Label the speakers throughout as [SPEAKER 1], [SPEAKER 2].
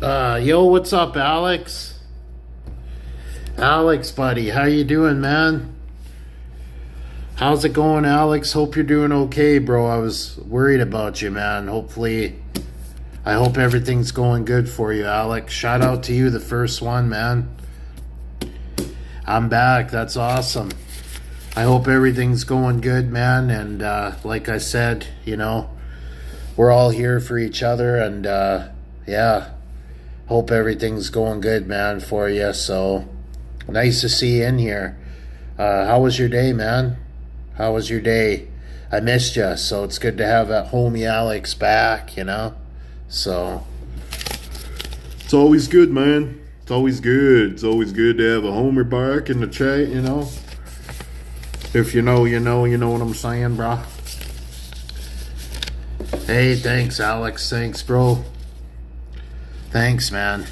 [SPEAKER 1] Yo, what's up, Alex? Alex, buddy, how you doing, man? How's it going, Alex? Hope you're doing okay, bro. I was worried about you, man. I hope everything's going good for you, Alex. Shout out to you, the first one, man. I'm back. That's awesome. I hope everything's going good, man. And like I said, we're all here for each other. And yeah, hope everything's going good, man, for you. So nice to see you in here. How was your day, man? How was your day? I missed you, so it's good to have that homie Alex back, So it's always good, man. It's always good. It's always good to have a homer back in the chat, If you know what I'm saying, brah. Hey, thanks, Alex. Thanks, bro. Thanks, man.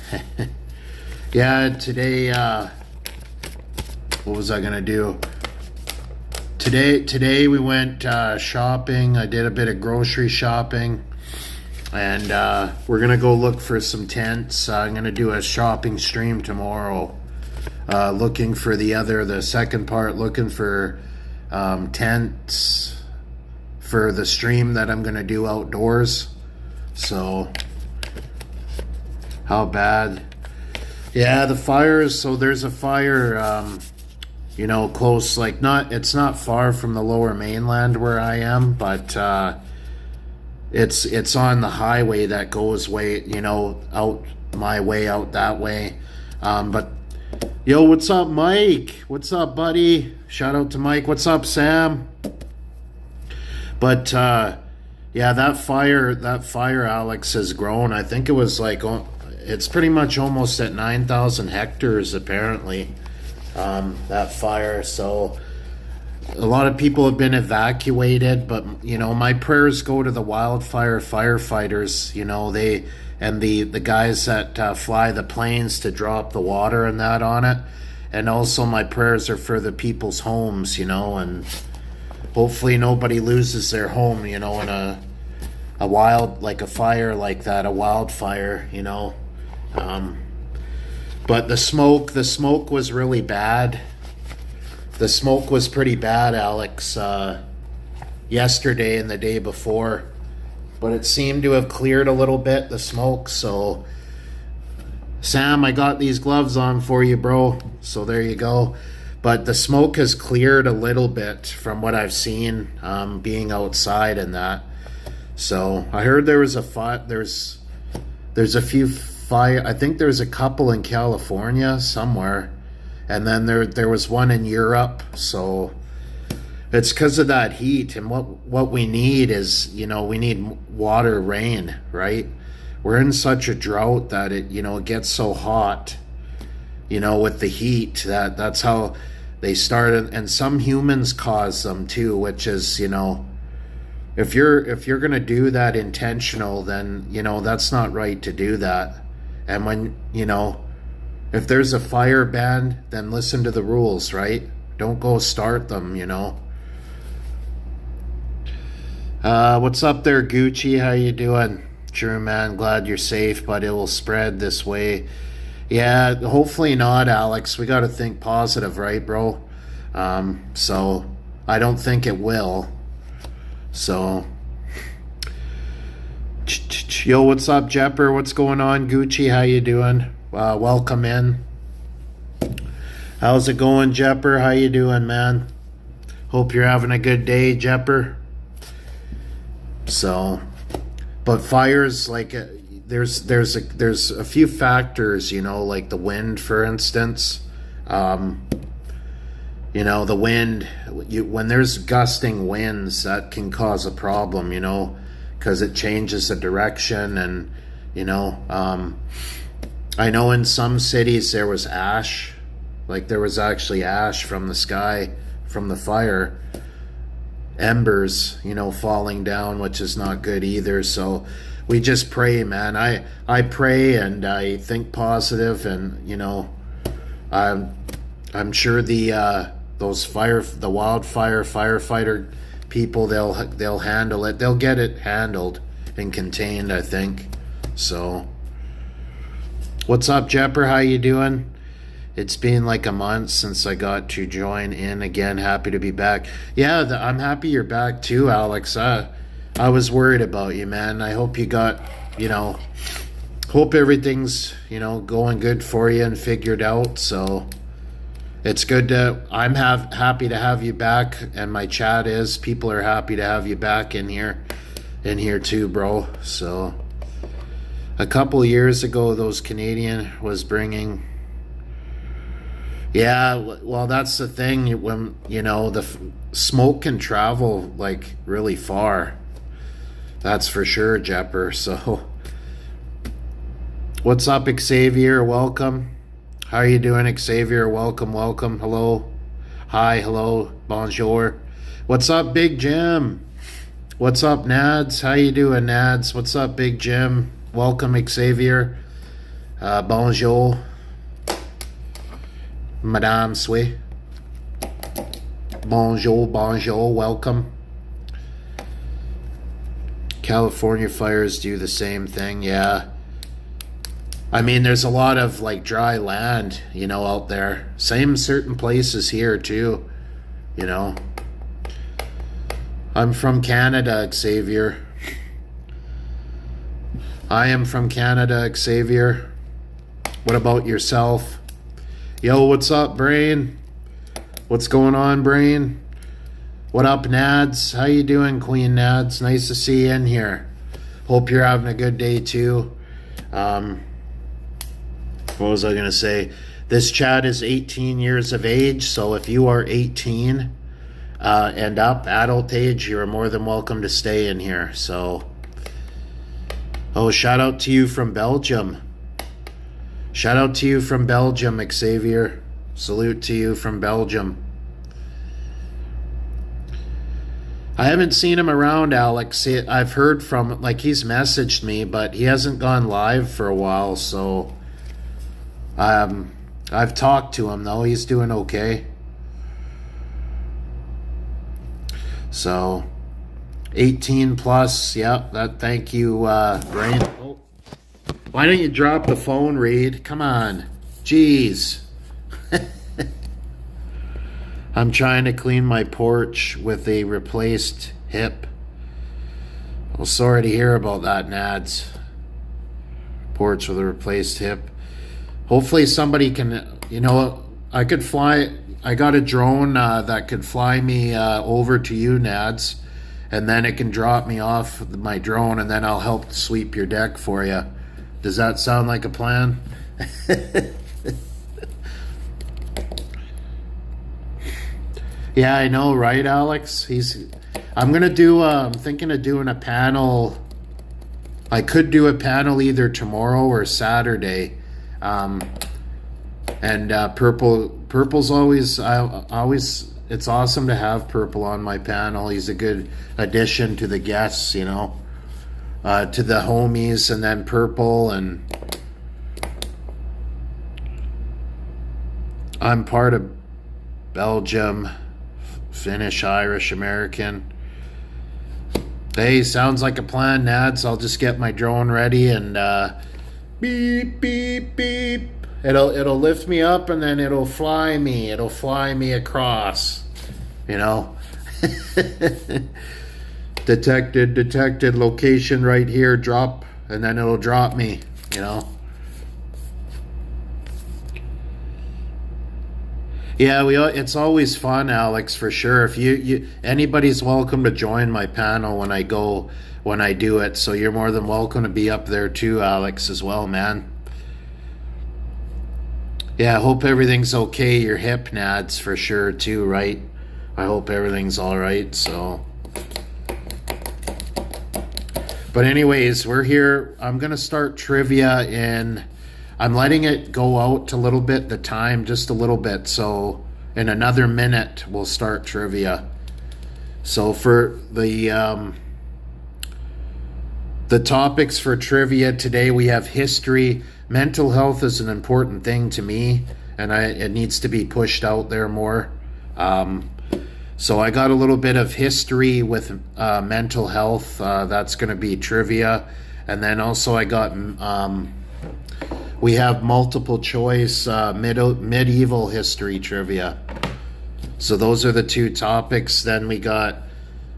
[SPEAKER 1] Yeah, today, what was I gonna do? Today we went shopping. I did a bit of grocery shopping. And we're gonna go look for some tents. I'm gonna do a shopping stream tomorrow. Looking for the second part, looking for tents for the stream that I'm gonna do outdoors. So how bad? Yeah, the fires. So there's a fire, close, it's not far from the lower mainland where I am, but it's on the highway that goes out my way, out that way. But yo, what's up, Mike? What's up, buddy? Shout out to Mike. What's up, Sam? But yeah, that fire, Alex, has grown. I think it was it's pretty much almost at 9,000 hectares apparently. That fire. So a lot of people have been evacuated, but my prayers go to the wildfire firefighters, the guys that fly the planes to drop the water and that on it. And also my prayers are for the people's homes, and hopefully nobody loses their home, in a fire like that, a wildfire, but the smoke was really bad. The smoke was pretty bad, Alex, yesterday and the day before. But it seemed to have cleared a little bit, the smoke. So, Sam, I got these gloves on for you, bro. So there you go. But the smoke has cleared a little bit from what I've seen, being outside and that. So I heard there was there's a few fire. I think there's a couple in California somewhere. And then there was one in Europe, so it's because of that heat. And what we need is, we need water, rain, right? We're in such a drought that it gets so hot, with the heat. That's how they started. And some humans cause them too, which is, if you're gonna do that intentional, then that's not right to do that. And when if there's a fire ban, then listen to the rules, right? Don't go start them, What's up there, Gucci? How you doing? True, man. Glad you're safe, but it will spread this way. Yeah, hopefully not, Alex. We got to think positive, right, bro? So I don't think it will. So, yo, what's up, Jepper? What's going on, Gucci? How you doing? Welcome in. How's it going, Jepper? How you doing, man? Hope you're having a good day, Jepper. So, but fires, there's a few factors, like the wind, for instance. The wind, when there's gusting winds, that can cause a problem, because it changes the direction. And I know in some cities there was ash, there was actually ash from the sky, from the fire, embers, falling down, which is not good either. So we just pray, man. I pray and I think positive, and I'm sure the wildfire firefighter people, they'll handle it. They'll get it handled and contained, I think. So What's up, Jepper? How you doing? It's been like a month since I got to join in again. Happy to be back. Yeah, I'm happy you're back too, Alex. I was worried about you, man. I hope you got, hope everything's, going good for you and figured out. So it's good I'm happy to have you back, and my chat is, people are happy to have you back in here too, bro. So a couple years ago, those Canadian was bringing. Yeah, well, that's the thing. When the smoke can travel like really far. That's for sure, Jepper. So, what's up, Xavier? Welcome. How are you doing, Xavier? Welcome, welcome. Hello, hi, hello, bonjour. What's up, Big Jim? What's up, Nads? How you doing, Nads? What's up, Big Jim? Welcome, Xavier. Bonjour, Madame Sui. Bonjour, bonjour, welcome. California fires do the same thing, yeah. I mean, there's a lot of like dry land, out there. Same certain places here too, I'm from Canada, Xavier. I am from Canada, Xavier. What about yourself? Yo, what's up, Brain? What's going on, Brain? What up, Nads? How you doing, Queen Nads? Nice to see you in here. Hope you're having a good day too. What was I gonna say? This chat is 18 years of age, so if you are 18 and up, adult age, you're more than welcome to stay in here. So, shout out to you from Belgium. Shout out to you from Belgium, Xavier. Salute to you from Belgium. I haven't seen him around, Alex. I've heard from, he's messaged me, but he hasn't gone live for a while, so I've talked to him, though. He's doing okay. So, 18 plus, yeah, thank you, Brain. Why don't you drop the phone, Reed? Come on. Jeez. I'm trying to clean my porch with a replaced hip. Well, sorry to hear about that, Nads. Porch with a replaced hip. Hopefully somebody can, I could fly. I got a drone that could fly me over to you, Nads. And then it can drop me off my drone, and then I'll help sweep your deck for you. Does that sound like a plan? Yeah, I know, right, Alex? I'm thinking of doing a panel. I could do a panel either tomorrow or Saturday. Purple's always, it's awesome to have Purple on my panel. He's a good addition to the guests, to the homies, and then Purple, and I'm part of Belgium, Finnish, Irish, American. Hey, sounds like a plan, Nads. I'll just get my drone ready and beep, beep, beep. It'll lift me up, and then it'll fly me across, detected location right here, drop, and then it'll drop me, Yeah, it's always fun, Alex, for sure. If anybody's welcome to join my panel when I do it, so you're more than welcome to be up there too, Alex, as well, man. Yeah, I hope everything's okay. Your hip, Nads, for sure too, right? I hope everything's all right, so. But anyways, we're here. I'm going to start trivia I'm letting it go out a little bit, the time, just a little bit. So in another minute, we'll start trivia. So for the topics for trivia today, we have history. Mental health is an important thing to me, and it needs to be pushed out there more. So I got a little bit of history with mental health. That's going to be trivia. And then also I got We have multiple choice medieval history trivia. So those are the two topics. Then we got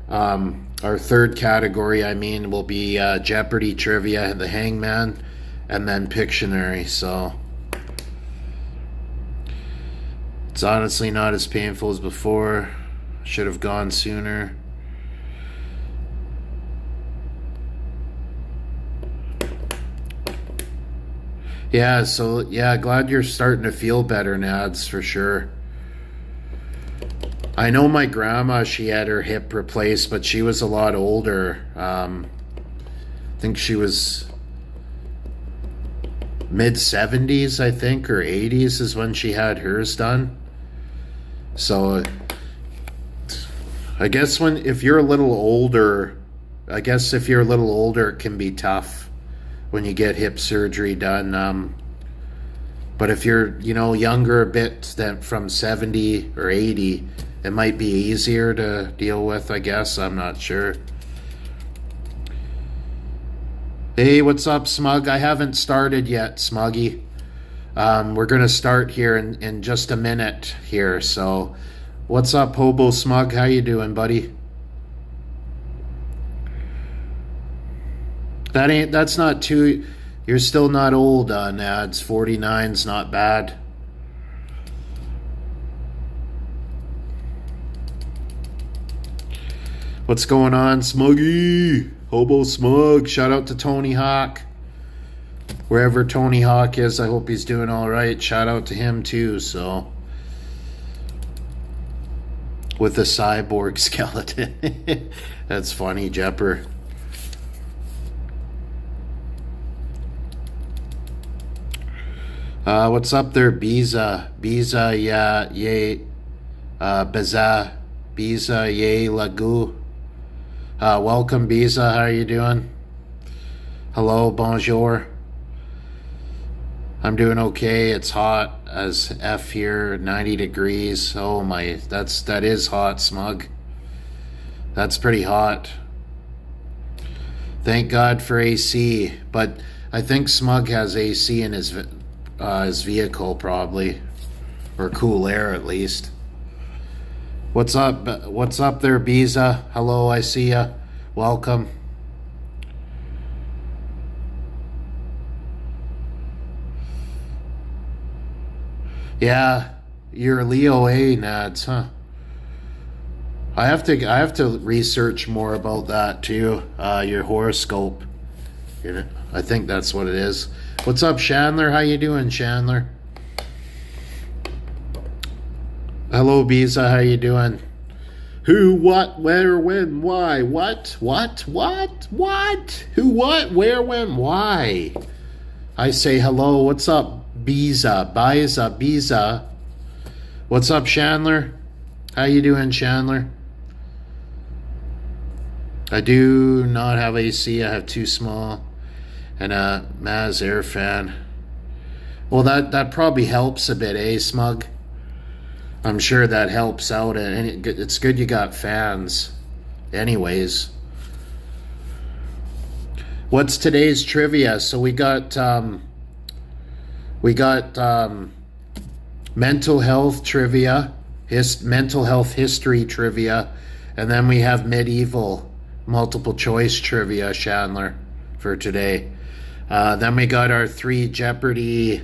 [SPEAKER 1] our third category, will be Jeopardy trivia, the hangman, and then Pictionary. So it's honestly not as painful as before. Should have gone sooner. Yeah, so yeah, glad you're starting to feel better, Nads, for sure. I know my grandma, she had her hip replaced, but she was a lot older. I think she was mid-70s, I think, or 80s is when she had hers done. So I guess if you're a little older, it can be tough when you get hip surgery done. But if you're, younger a bit than from 70 or 80, it might be easier to deal with, I guess. I'm not sure. Hey, what's up, Smug? I haven't started yet, Smuggy. We're going to start here in just a minute here. So what's up, Hobo Smug? How you doing, buddy? That's not too, you're still not old, Nads. 49's not bad. What's going on, Smuggy? Hobo Smug. Shout out to Tony Hawk. Wherever Tony Hawk is, I hope he's doing all right. Shout out to him too, so. With the cyborg skeleton. That's funny, Jepper. What's up there, Biza? Biza, yeah, yay, Baza, Biza, yay, Lagu. Welcome, Biza. How are you doing? Hello, bonjour. I'm doing okay. It's hot as F here, 90 degrees. Oh my, that is hot, Smug. That's pretty hot. Thank God for AC, but I think Smug has AC in his vehicle probably, or cool air at least. What's up there, Biza? Hello, I see ya. Welcome. Yeah, you're Leo A, Nads, huh? I have to research more about that too. Your horoscope. I think that's what it is. What's up, Chandler? How you doing, Chandler? Hello, Biza. How you doing? Who, what, where, when, why? What? Who, what, where, when, why? I say hello. What's up, Biza? What's up, Chandler? How you doing, Chandler? I do not have AC. I have too small. And a Maz Air fan. Well, that probably helps a bit, eh, Smug? I'm sure that helps out, and it's good you got fans. Anyways, what's today's trivia? So we got mental health trivia, mental health history trivia, and then we have medieval multiple choice trivia, Chandler, for today. Then we got our three Jeopardy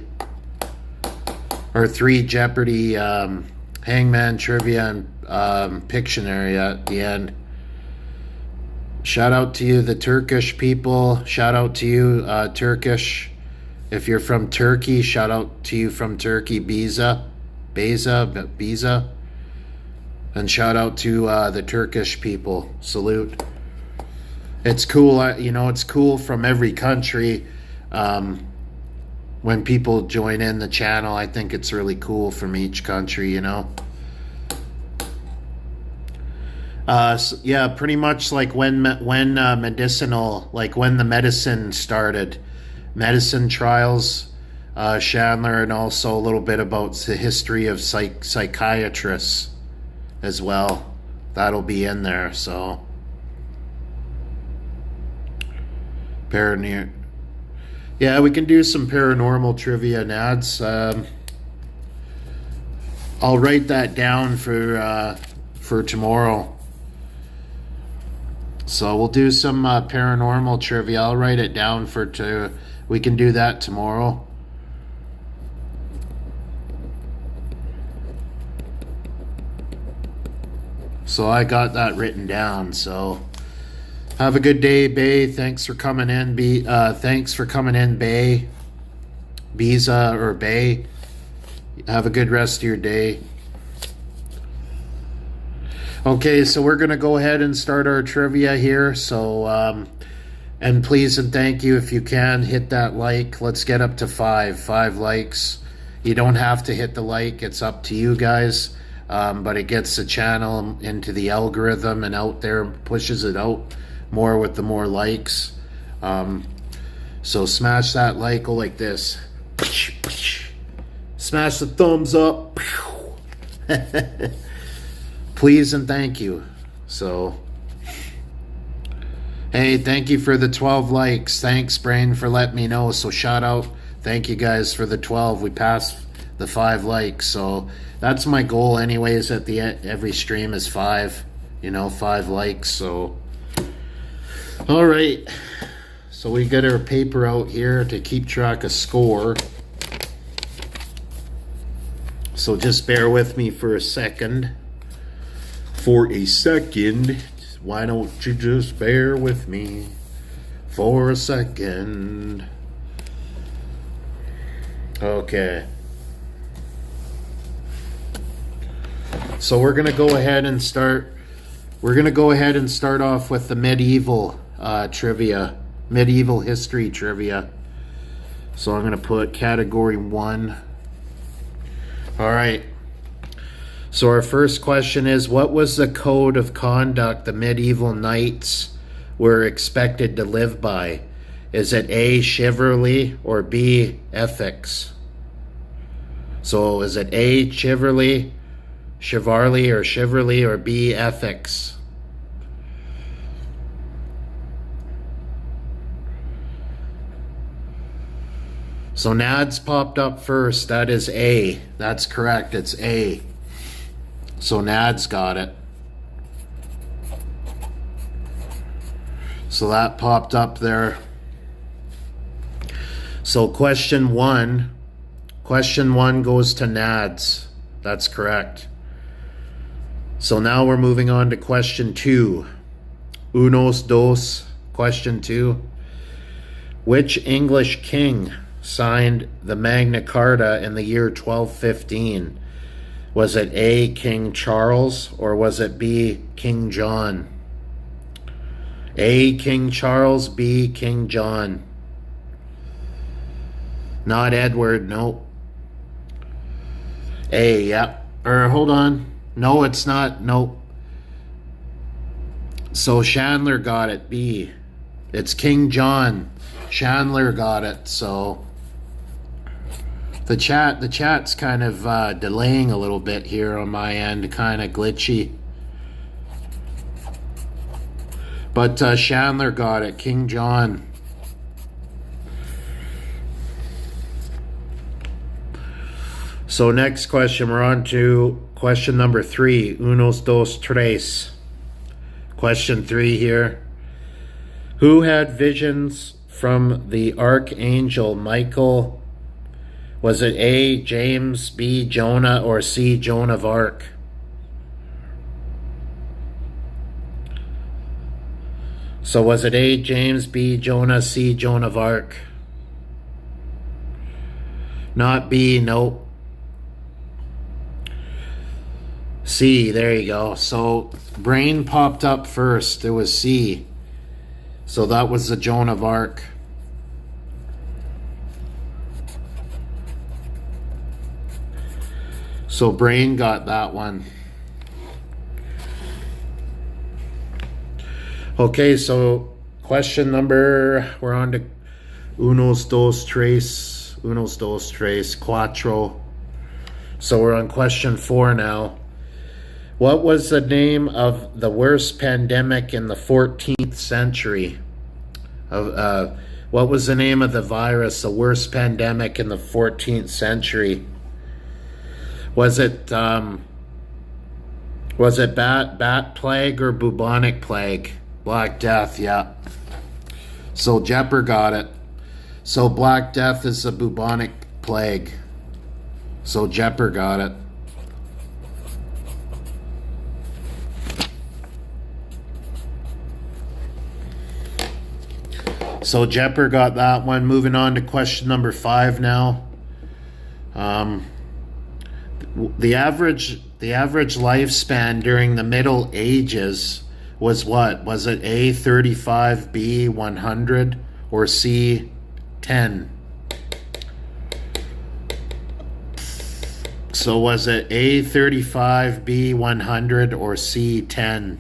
[SPEAKER 1] hangman trivia and Pictionary at the end. Shout out to you, the Turkish people. Shout out to you, Turkish. If you're from Turkey, shout out to you from Turkey, Biza. And shout out to the Turkish people. Salute. It's cool, it's cool from every country. When people join in the channel, I think it's really cool from each country, So, yeah, pretty much like when medicinal, like when the medicine started, medicine trials, Chandler, and also a little bit about the history of psychiatrists as well. That'll be in there, so. Yeah, we can do some paranormal trivia, Nads. I'll write that down for tomorrow. So we'll do some paranormal trivia. I'll write it down we can do that tomorrow. So I got that written down. So have a good day, Bay. Thanks for coming in, thanks for coming in, Bay. Biza or Bay. Have a good rest of your day. Okay, so we're going to go ahead and start our trivia here. So, and please and thank you, if you can, hit that like. Let's get up to 5 likes. You don't have to hit the like. It's up to you guys. But it gets the channel into the algorithm and out there, pushes it out more with the more likes. So smash that like, go like this. Smash the thumbs up. Please and thank you. So, hey, thank you for the 12 likes. Thanks, Brain, for letting me know. So shout out. Thank you guys for the 12. We passed the 5 likes. So that's my goal anyways at the end. Every stream is 5, 5 likes. So, all right. So we got our paper out here to keep track of score. So just bear with me for a second. Why don't you just bear with me for a second? Okay. So we're gonna go ahead and start. We're gonna go ahead and start off with the medieval trivia, medieval history trivia. So I'm gonna put category 1. All right. So our first question is, what was the code of conduct the medieval knights were expected to live by? Is it A, chivalry, or B, ethics? So is it A, chivalry, or B, ethics? So Nads popped up first. That is A. That's correct. It's A. So Nads got it. So that popped up there. So question 1 goes to Nads. That's correct. So now we're moving on to question 2. Unos dos. Question 2. Which English king signed the Magna Carta in the year 1215? Was it A, King Charles, or was it B, King John? A, King Charles, B, King John. Not Edward, nope. A, yep. Or hold on. No, it's not. Nope. So Chandler got it. B. It's King John. Chandler got it. So the chat's kind of delaying a little bit here on my end, kind of glitchy. But Chandler got it. King John. So next question, we're on to question number 3. Unos, dos, tres. Question 3 here. Who had visions from the archangel Michael? Was it A, James, B, Jonah, or C, Joan of Arc? So was it A, James, B, Jonah, C, Joan of Arc? Not B, nope. C, there you go. So Brain popped up first. It was C. So that was the Joan of Arc. So Brain got that one. Okay, so question number, we're on to unos, dos, tres, cuatro. So we're on question 4 now. What was the name of the worst pandemic in the 14th century? What was the name of the virus, the worst pandemic in the 14th century? Was it bat plague or bubonic plague? Black Death, yeah. So Jepper got it. So Black Death is the bubonic plague. So Jepper got it. So Jepper got that one. Moving on to question number 5 now. The average lifespan during the Middle Ages was what? Was it A, 35, B, 100, or C, 10? So was it A, 35, B, 100, or C, 10?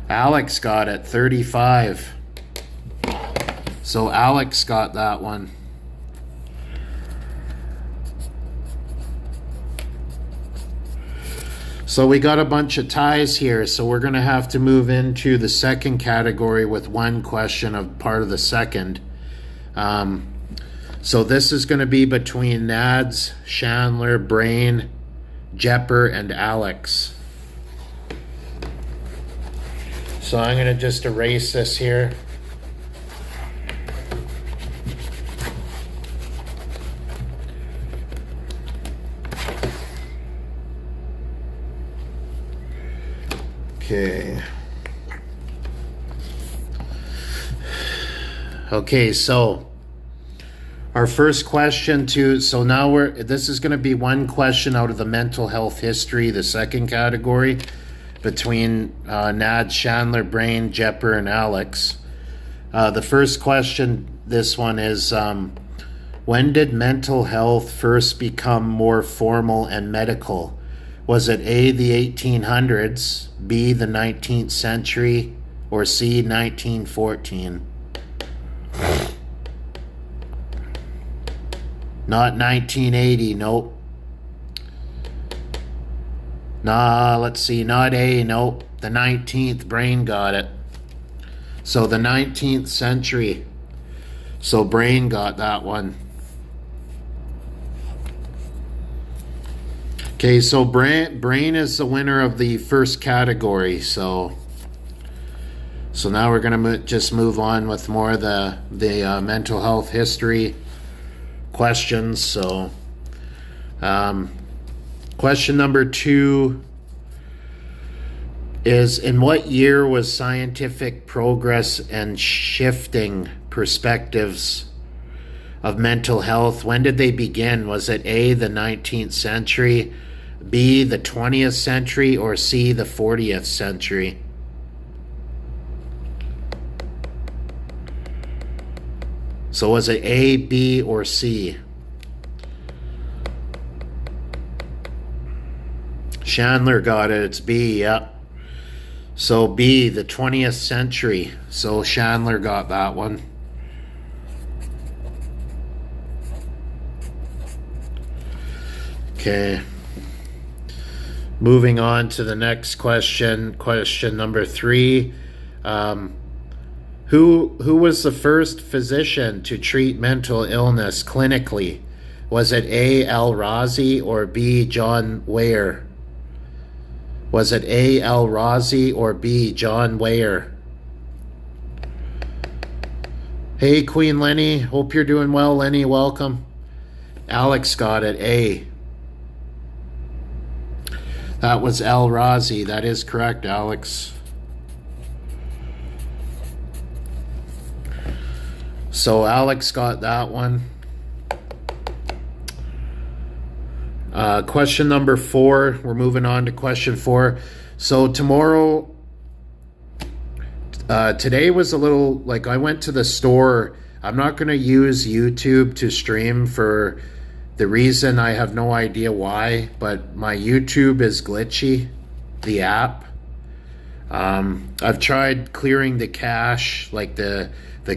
[SPEAKER 1] Alex got it, 35. So Alex got that one. So we got a bunch of ties here, so we're going to have to move into the second category with one question of part of the second. So this is going to be between Nads, Chandler, Brain, Jepper, and Alex. So I'm going to just erase this here. Okay, so our first question so now this is going to be one question out of the mental health history, the second category, between Nad, Chandler, Brain, Jepper, and Alex. The first question, this one is, when did mental health first become more formal and medical? Was it A, the 1800s, B, the 19th century, or C, 1914? Not 1980, nope. Nah, let's see, not A, nope. The 19th, Brain got it. So the 19th century. So Brain got that one. Okay, so Brain is the winner of the first category. So now we're gonna just move on with more of the mental health history questions. So question number 2 is, in what year was scientific progress and shifting perspectives of mental health, when did they begin? Was it A, the 19th century, B, the 20th century, or C, the 40th century? So was it A, B, or C? Chandler got it. It's B, yep. So B, the 20th century. So Chandler got that one. Okay. Moving on to the next question, question number 3. Who was the first physician to treat mental illness clinically? Was it A, Al-Razi, or B, John Weyer? Was it A, Al-Razi, or B, John Weyer? Hey, Queen Lenny. Hope you're doing well, Lenny. Welcome. Alex got it, A. That was Al-Razi. That is correct, Alex. So Alex got that one. Question number 4. We're moving on to question 4. So tomorrow, today was a little, like, I went to the store. I'm not going to use YouTube to stream for the reason I have no idea why, but my YouTube is glitchy, the app. I've tried clearing the cache, like the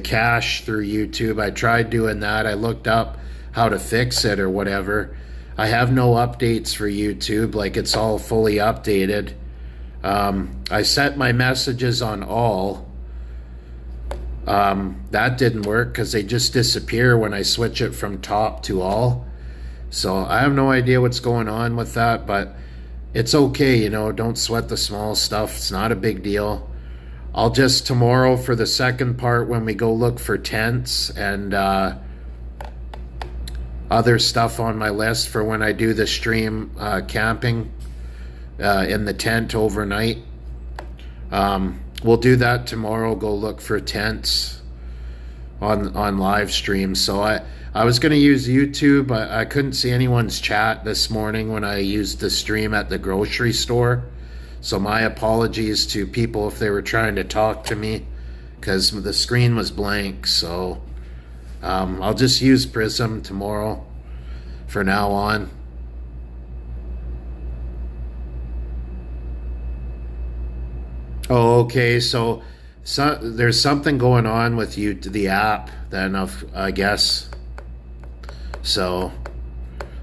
[SPEAKER 1] cache through YouTube. I tried doing that. I looked up how to fix it or whatever. I have no updates for YouTube, like it's all fully updated. I set my messages on all, That didn't work because they just disappear when I switch it from top to all. So I have no idea what's going on with that, but it's okay, you know, don't sweat the small stuff. It's not a big deal. I'll just tomorrow for the second part when we go look for tents and other stuff on my list for when I do the stream camping in the tent overnight. We'll do that tomorrow, go look for tents on live stream. So I was going to use YouTube. I couldn't see anyone's chat this morning when I used the stream at the grocery store. So my apologies to people if they were trying to talk to me because the screen was blank. So I'll just use Prism tomorrow for now on. Oh, okay. So there's something going on with you, the app, then, I guess. So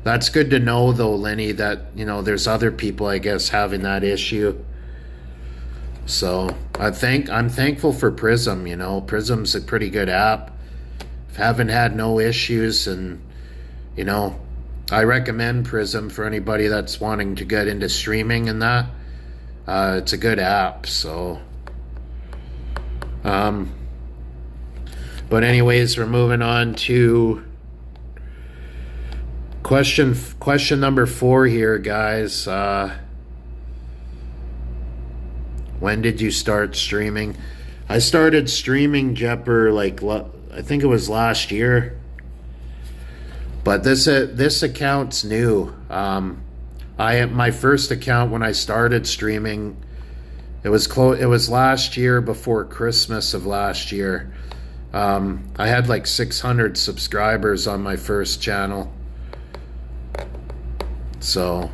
[SPEAKER 1] that's good to know, though, Lenny, that, you know, there's other people, I guess, having that issue. So I'm thankful for Prism. You know, Prism's a pretty good app. Haven't had no issues, and, you know, I recommend Prism for anybody that's wanting to get into streaming and that. It's a good app. So but anyways, we're moving on to question number 4 here, guys. When did you start streaming? I started streaming Jeopardy I think it was last year. But this account's new. My first account when I started streaming, it was last year before Christmas of last year. I had like 600 subscribers on my first channel. So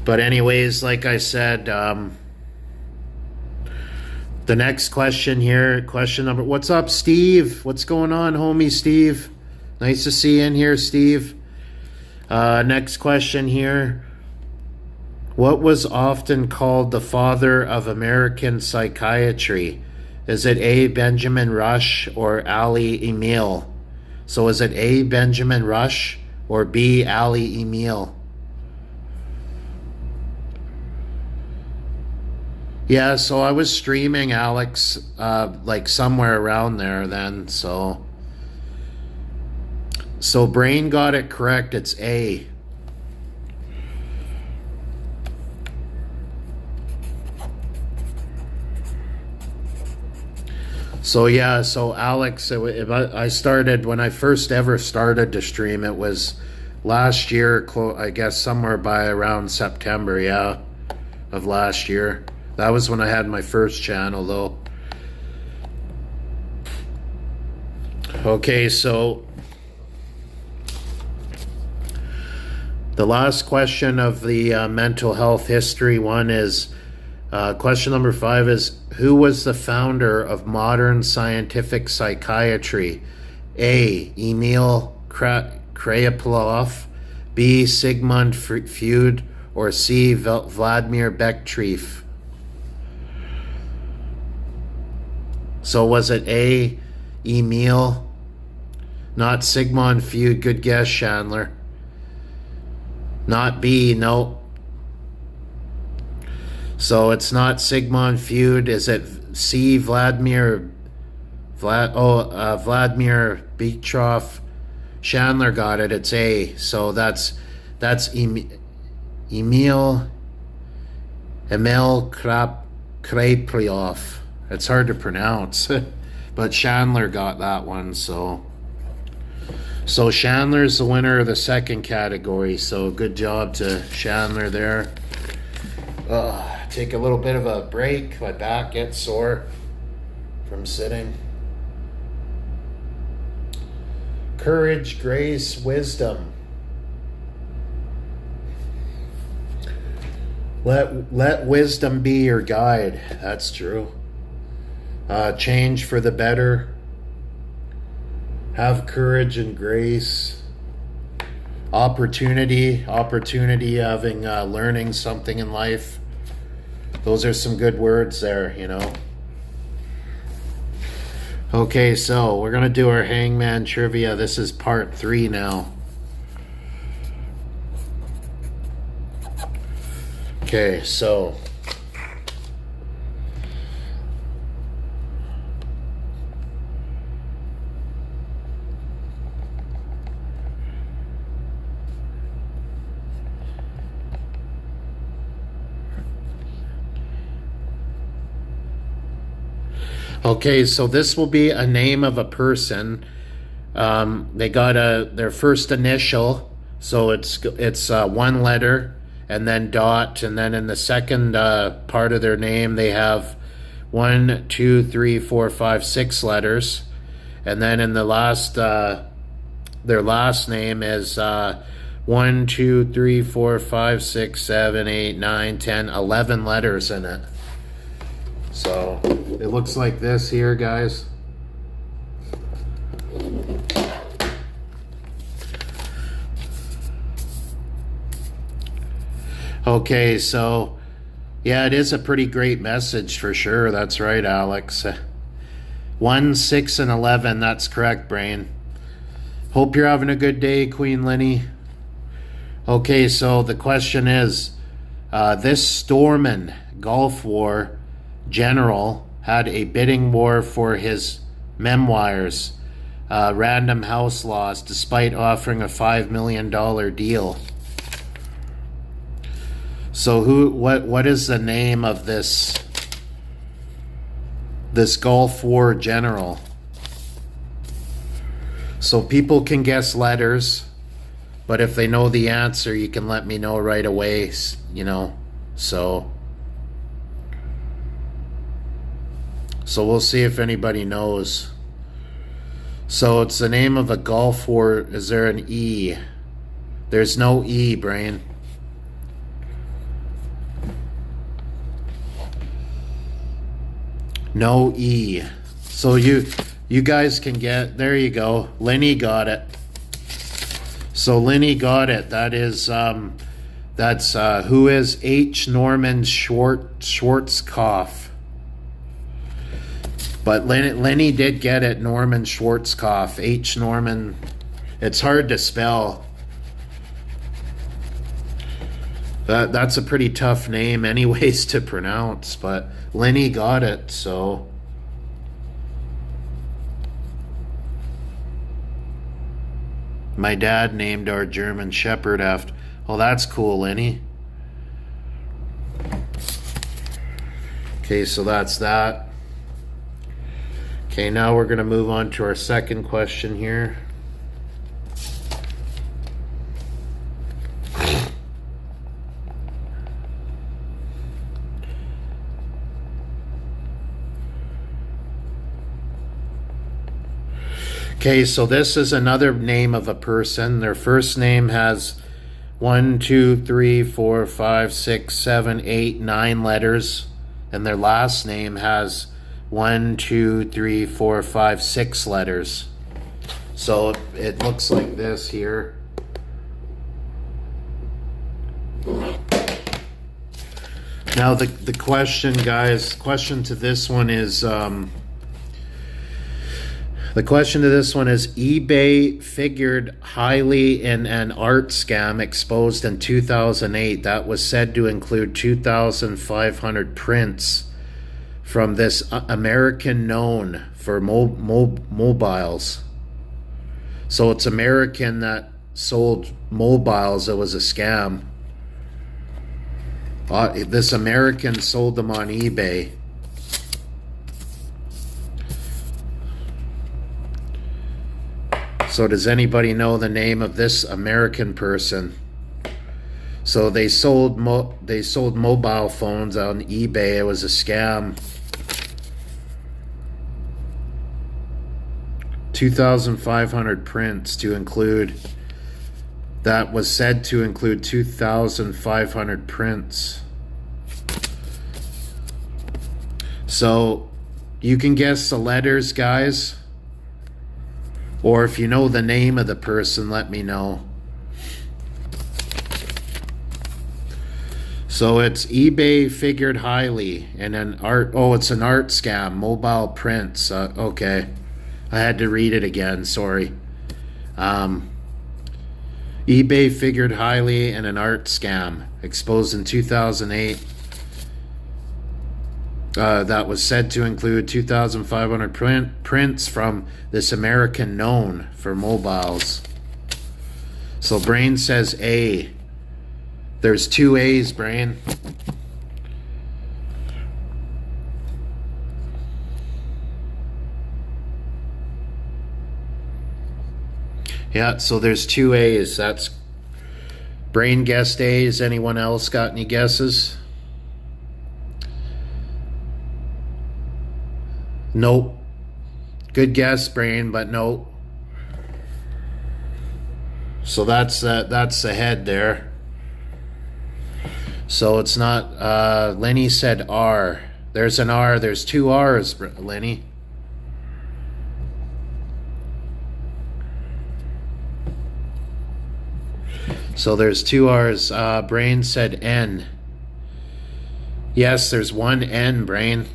[SPEAKER 1] but anyways, like I said, the next question here, what's up, Steve? What's going on, homie Steve? Nice to see you in here, Steve. Next question here. What was often called the father of American psychiatry? Is it A, Benjamin Rush, or Ali Emile? So is it A, Benjamin Rush, or B, Ali Emile? Yeah, so I was streaming, Alex, like somewhere around there then, so Brain got it correct, it's A. So yeah, so Alex, I started, when I first ever started to stream, it was last year, I guess somewhere by around September, yeah, of last year. That was when I had my first channel, though. Okay, so the last question of the mental health history one is, question number 5 is, who was the founder of modern scientific psychiatry? A, Emil Kraepelov, B, Sigmund Freud, or C, Vladimir Bekhterev? So was it A, Emil? Not Sigmund Freud. Good guess, Chandler. Not B, no. So it's not Sigmund Freud. Is it C, Vladimir Bekhterev? Chandler got it. It's A. So that's Emil Kraepelov. It's hard to pronounce, but Chandler got that one. So Chandler's the winner of the second category. So good job to Chandler there. Take a little bit of a break. My back gets sore from sitting. Courage, grace, wisdom. Let wisdom be your guide. That's true. Change for the better. Have courage and grace. opportunity, having learning something in life. Those are some good words there, you know. Okay, so we're gonna do our hangman trivia. This is part 3 now. Okay, so this will be a name of a person. They got their first initial, so it's one letter and then dot, and then in the second part of their name they have 1, 2, 3, 4, 5, 6 letters, and then in the last their last name is 1, 2, 3, 4, 5, 6, 7, 8, 9, 10, 11 letters in it. So it looks like this here, guys. Okay, so yeah, it is a pretty great message for sure. That's right, Alex. 1, 6, and 11. That's correct, Brain. Hope you're having a good day, Queen Lenny. Okay, so the question is, this Stormin Gulf War general had a bidding war for his memoirs, Random House Loss, despite offering a $5 million deal. So what is the name of this Gulf War general? So people can guess letters, but if they know the answer, you can let me know right away, you know. So we'll see if anybody knows. So it's the name of a Gulf War. Is there an E? There's no E, Brain. No E. So you guys can get, there you go. Lenny got it. So Lenny got it. That is that's who is H. Norman Schwarzkopf. But Lenny did get it, Norman Schwarzkopf. H. Norman. It's hard to spell. That's a pretty tough name anyways to pronounce, but Lenny got it, so. My dad named our German Shepherd after. Oh, that's cool, Lenny. Okay, so that's that. Okay, now we're going to move on to our second question here. Okay, so this is another name of a person. Their first name has 1, 2, 3, 4, 5, 6, 7, 8, 9 letters, and their last name has 1, 2, 3, 4, 5, 6 letters. So it looks like this here. Now the question, guys, question to this one is eBay figured highly in an art scam exposed in 2008 that was said to include 2,500 prints from this American known for mobiles. So it's American that sold mobiles. It was a scam. This American sold them on eBay. So does anybody know the name of this American person? So they sold mobile phones on eBay. It was a scam. 2,500 prints to include. That was said to include 2,500 prints. So you can guess the letters, guys. Or if you know the name of the person, let me know. So it's eBay figured highly, and an art. Oh, it's an art scam. Mobile prints. Okay, I had to read it again. Sorry. eBay figured highly in an art scam exposed in 2008. That was said to include 2,500 prints from this American known for mobiles. So Brain says A. There's two A's, Brain. Yeah, so there's two A's. That's Brain guessed A's. Anyone else got any guesses? Nope. Good guess, Brain, but nope. So that's the head there. So it's not. Lenny said R. There's an R. There's two R's, Lenny. So there's two R's. Brain said N. Yes, there's one N, Brain.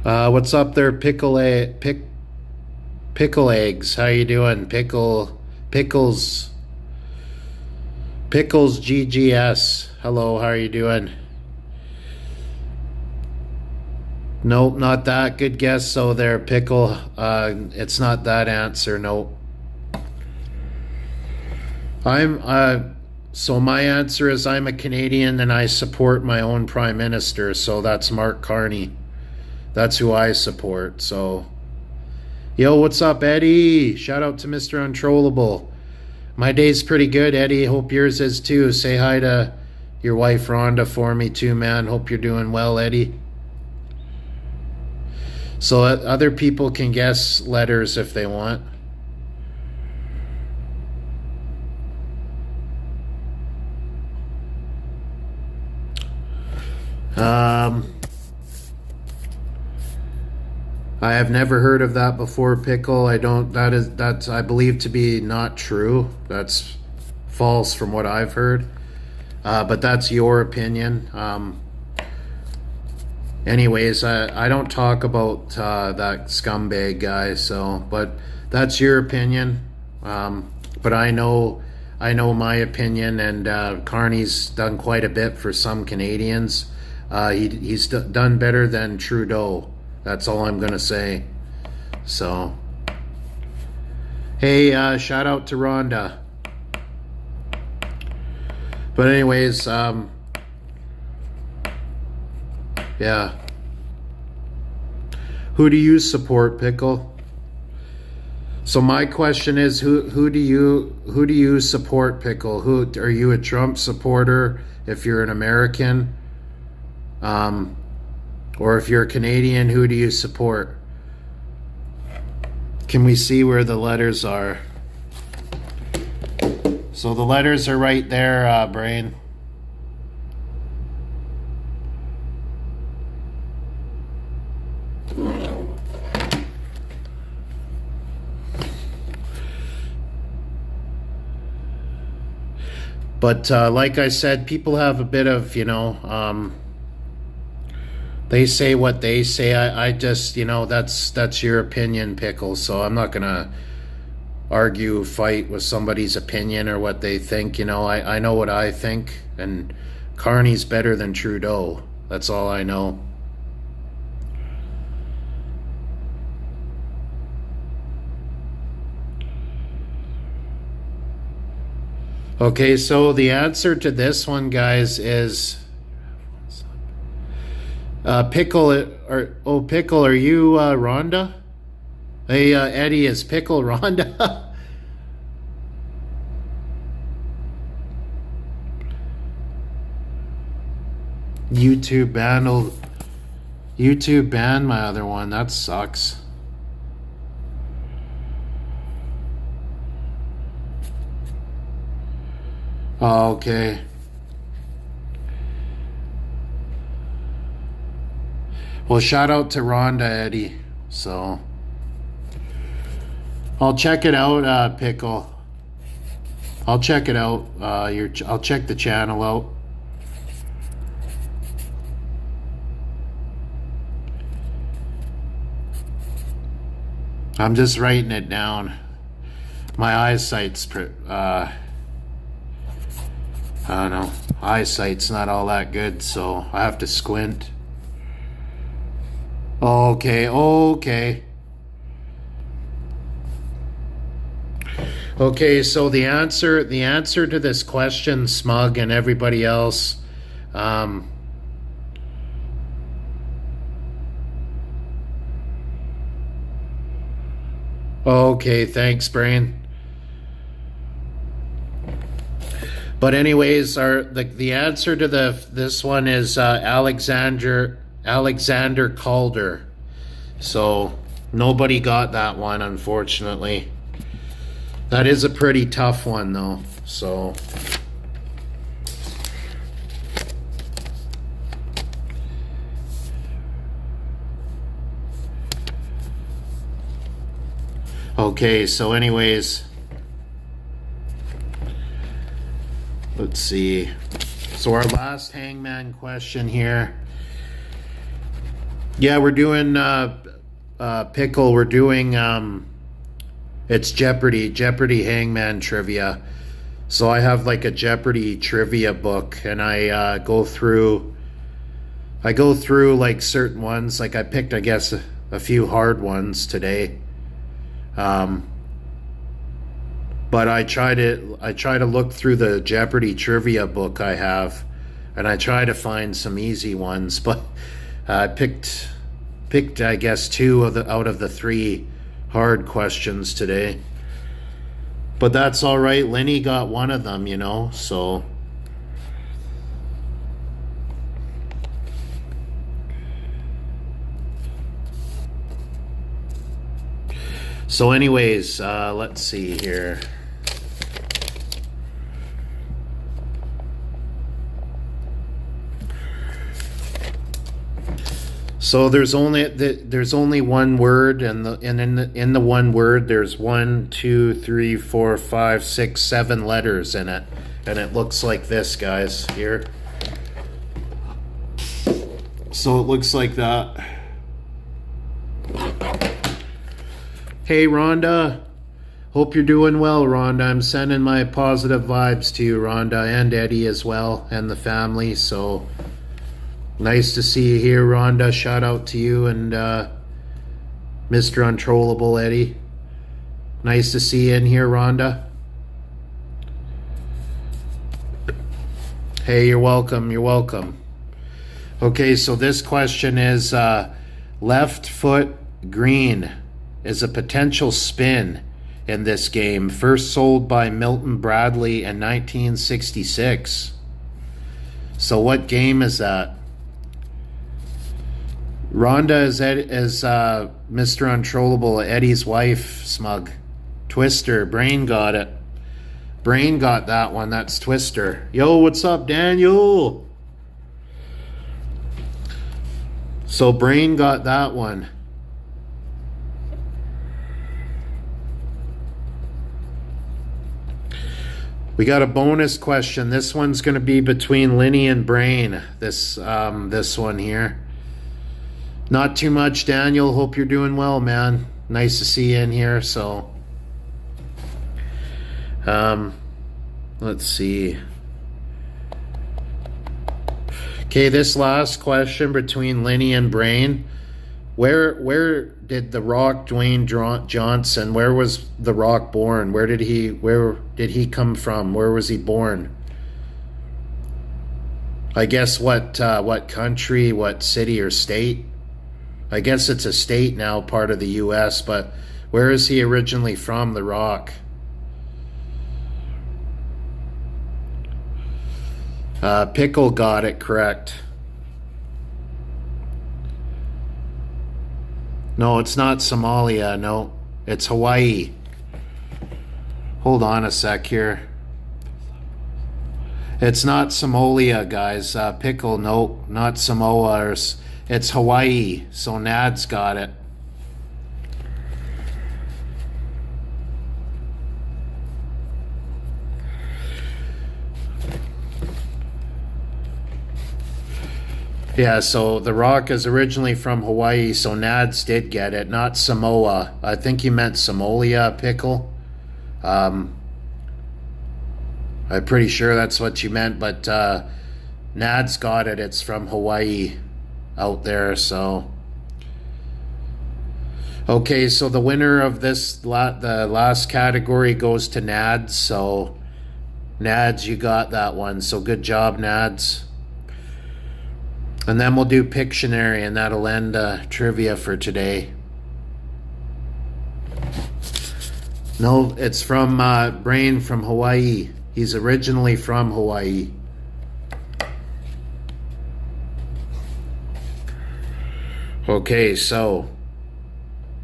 [SPEAKER 1] What's up there, pickle eggs? How you doing, pickles GGS? Hello, how are you doing? Nope, not that. Good guess. So there, pickle. It's not that answer. Nope. So my answer is I'm a Canadian and I support my own prime minister. So that's Mark Carney. That's who I support. So, yo, what's up, Eddie? Shout out to Mr. Untrollable. My day's pretty good, Eddie. Hope yours is too. Say hi to your wife, Rhonda, for me too, man. Hope you're doing well, Eddie. So other people can guess letters if they want. I have never heard of that before, Pickle. That's I believe to be not true. That's false from what I've heard. But that's your opinion. Anyways, I don't talk about that scumbag guy, but that's your opinion. But I know my opinion, and Carney's done quite a bit for some Canadians. He's done better than Trudeau. That's all I'm gonna say. So, hey, shout out to Rhonda. But anyways, yeah. Who do you support, Pickle? So my question is, who do you support, Pickle? Who are you, a Trump supporter if you're an American? Or if you're a Canadian, who do you support? Can we see where the letters are? So the letters are right there, Brain. But like I said, people have a bit of, they say what they say. I just, that's your opinion, Pickle. So I'm not gonna fight with somebody's opinion or what they think. I know what I think, and Carney's better than Trudeau. That's all I know. Okay, so the answer to this one, guys, is Pickle. Pickle, are you Rhonda? Hey, Eddie, is Pickle Rhonda? YouTube banned my other one. That sucks. Oh, okay. Well, shout out to Rhonda, Eddie. So, I'll check it out, Pickle. I'll check it out. I'll check the channel out. I'm just writing it down. My eyesight's I don't know. Eyesight's not all that good, so I have to squint. Okay, okay. Okay, so the answer to this question, Smug and everybody else, okay, thanks, Brain. But anyways, the answer to this one is Alexander Calder. So nobody got that one, unfortunately. That is a pretty tough one, though. So okay, so anyways, let's see. So our last hangman question here. Yeah, we're doing Pickle, we're doing it's Jeopardy hangman trivia. So I have like a Jeopardy trivia book, and I go through like certain ones. Like I picked, I guess, a few hard ones today. But I try to look through the Jeopardy trivia book I have, and I try to find some easy ones. But I picked I guess two out of the three hard questions today. But that's all right. Lenny got one of them, you know. So anyways, let's see here. So there's only one word, and in the one word there's 1, 2, 3, 4, 5, 6, 7 letters in it, and it looks like this, guys, here. So it looks like that. Hey Rhonda, hope you're doing well, Rhonda. I'm sending my positive vibes to you, Rhonda, and Eddie as well, and the family. So nice to see you here, Rhonda. Shout out to you and Mr. Untrollable Eddie. Nice to see you in here, Rhonda. Hey, you're welcome. You're welcome. Okay, so this question is left foot green is a potential spin in this game. First sold by Milton Bradley in 1966. So what game is that? Rhonda is Mr. Untrollable, Eddie's wife, Smug. Twister, Brain got it. Brain got that one, that's Twister. Yo, what's up, Daniel? So Brain got that one. We got a bonus question. This one's going to be between Linny and Brain. This one here. Not too much, Daniel. Hope you're doing well, man. Nice to see you in here. So, let's see. Okay, this last question between Linny and Brain. Where did The Rock, Dwayne Johnson, where was The Rock born? Where did he come from? Where was he born? I guess what country, what city or state? I guess it's a state now, part of the US, but where is he originally from, The Rock? Pickle got it correct. No, it's not Somalia. No, it's Hawaii. Hold on a sec here. It's not Somalia, guys. Pickle, no, not Samoa. It's Hawaii. So Nad's got it. Yeah, so The Rock is originally from Hawaii, so Nads did get it, not Samoa. I think he meant Somalia pickle. Um, I'm pretty sure that's what you meant, but Nads got it. It's from Hawaii out there, so. Okay, so the winner of this, the last category goes to Nads, so Nads, you got that one, so good job, Nads. And then we'll do Pictionary, and that'll end trivia for today. No, it's from Brain from Hawaii. He's originally from Hawaii. Okay, so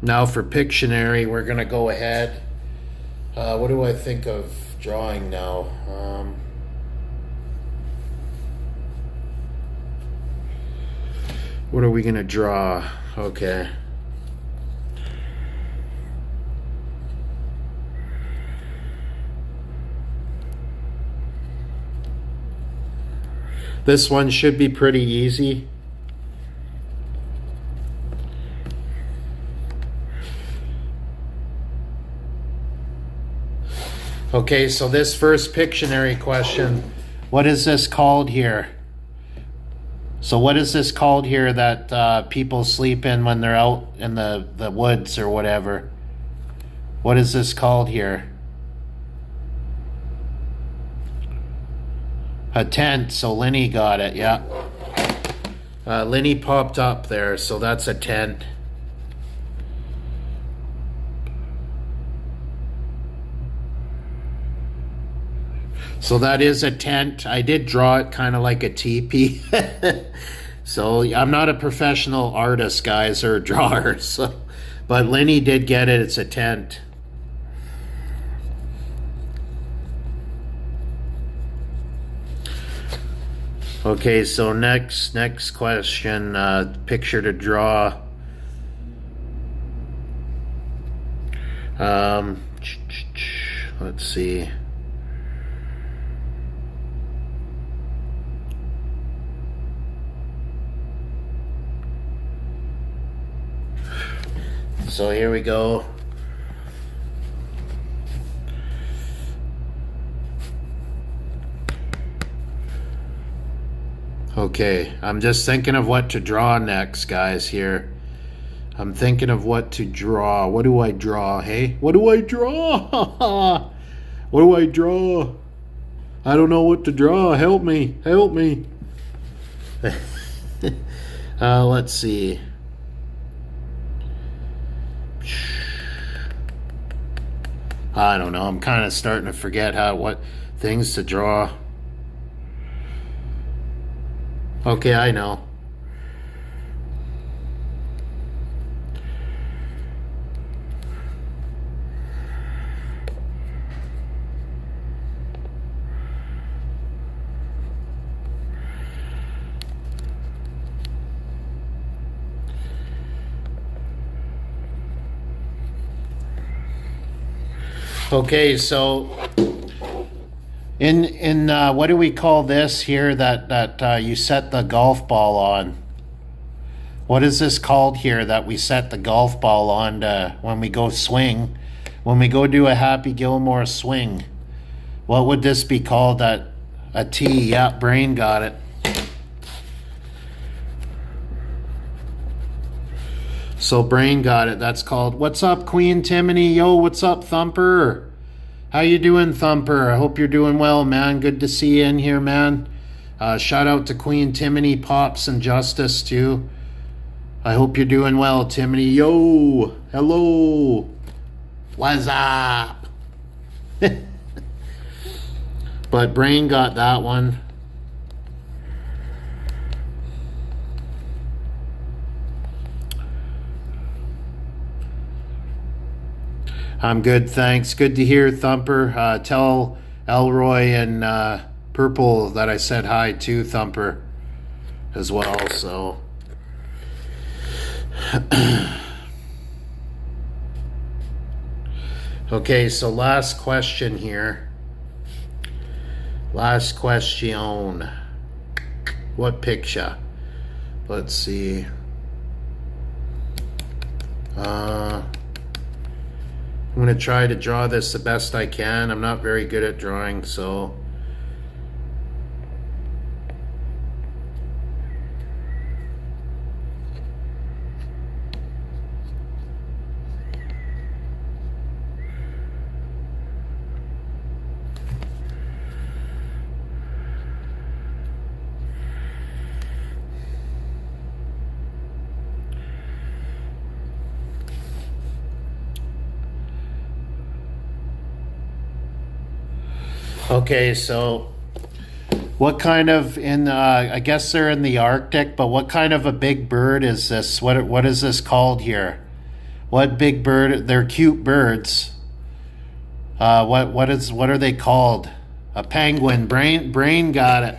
[SPEAKER 1] now for Pictionary, we're going to go ahead. What do I think of drawing now? What are we going to draw? Okay. This one should be pretty easy. Okay, so this first Pictionary question, what is this called here? So what is this called here that people sleep in when they're out in the woods or whatever? What is this called here? A tent, so Lenny got it, yeah. Lenny popped up there, so that's a tent. So that is a tent. I did draw it kind of like a teepee. So I'm not a professional artist, guys, or drawer. So, but Lenny did get it. It's a tent. Okay, so next question. Picture to draw. Let's see. So here we go. Okay, I'm just thinking of what to draw next, guys, here. I'm thinking of what to draw. What do I draw, hey? What do I draw? What do I draw? I don't know what to draw. Help me. Help me. Let's see. I don't know. I'm kind of starting to forget what things to draw. Okay, I know. Okay, so in what do we call this here that you set the golf ball on? What is this called here that we set the golf ball on when we go swing? When we go do a Happy Gilmore swing, what would this be called? A tee? Yeah, Brain got it. So Brain got it. That's called. What's up, Queen Timony? Yo, what's up, Thumper? How you doing, Thumper? I hope you're doing well, man. Good to see you in here, man. Shout out to Queen Timony, Pops, and Justice, too. I hope you're doing well, Timony. Yo, hello. What's up? But Brain got that one. I'm good, thanks. Good to hear, Thumper. Tell Elroy and Purple that I said hi to Thumper as well, so. Okay, so last question here. Last question. What picture? Let's see. I'm going to try to draw this the best I can. I'm not very good at drawing, so... Okay, so what kind of I guess they're in the Arctic, but what kind of a big bird is this? What is this called here? What big bird? They're cute birds. What are they called? A penguin. Brain got it.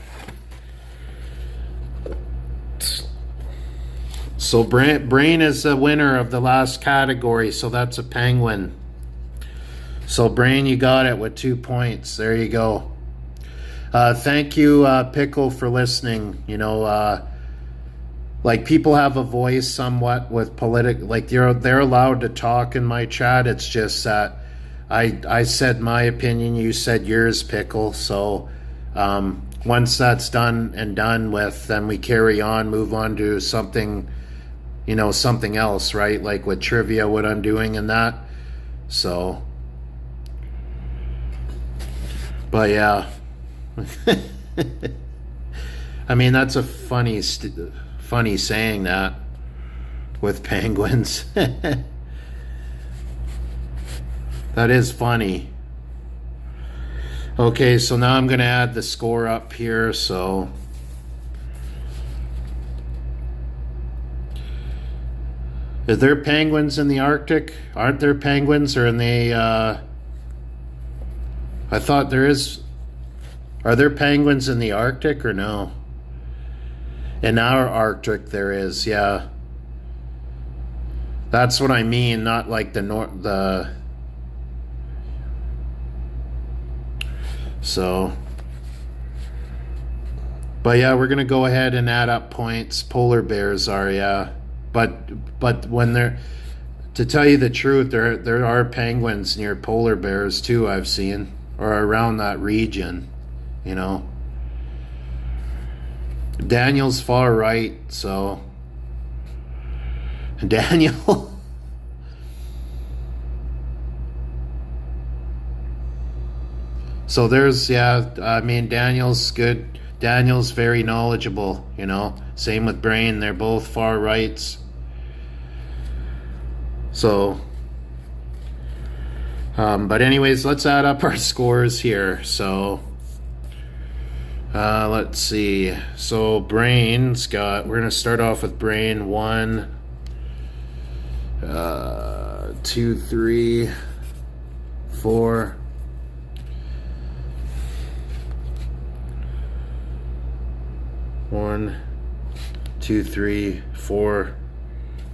[SPEAKER 1] So Brain is the winner of the last category, so that's a penguin. So Brain, you got it with 2 points. There you go. Thank you, Pickle, for listening. You know, like, people have a voice somewhat with like they're allowed to talk in my chat. It's just that I said my opinion, you said yours, Pickle. So once that's done with, then we carry on, move on to something, you know, something else, right? Like with trivia, what I'm doing and that. So, but yeah. I mean, that's a funny saying that with penguins. That is funny. Okay, so now I'm going to add the score up here. So is there penguins in the Arctic? Aren't there penguins? Or in the I thought there is. Are there penguins in the Arctic or no? In our Arctic there is, yeah. That's what I mean, not like so. But yeah, we're gonna go ahead and add up points. Polar bears are, yeah. But when they're, to tell you the truth, there are penguins near polar bears too, I've seen, or around that region. You know, Daniel's far right, so Daniel. So there's, yeah, I mean, Daniel's good. Daniel's very knowledgeable, you know. Same with Brain, they're both far rights. So, but anyways, let's add up our scores here. So, let's see. So Brain's got, we're going to start off with Brain. 1, 2, 3, 4. 1, 2, 3, 4,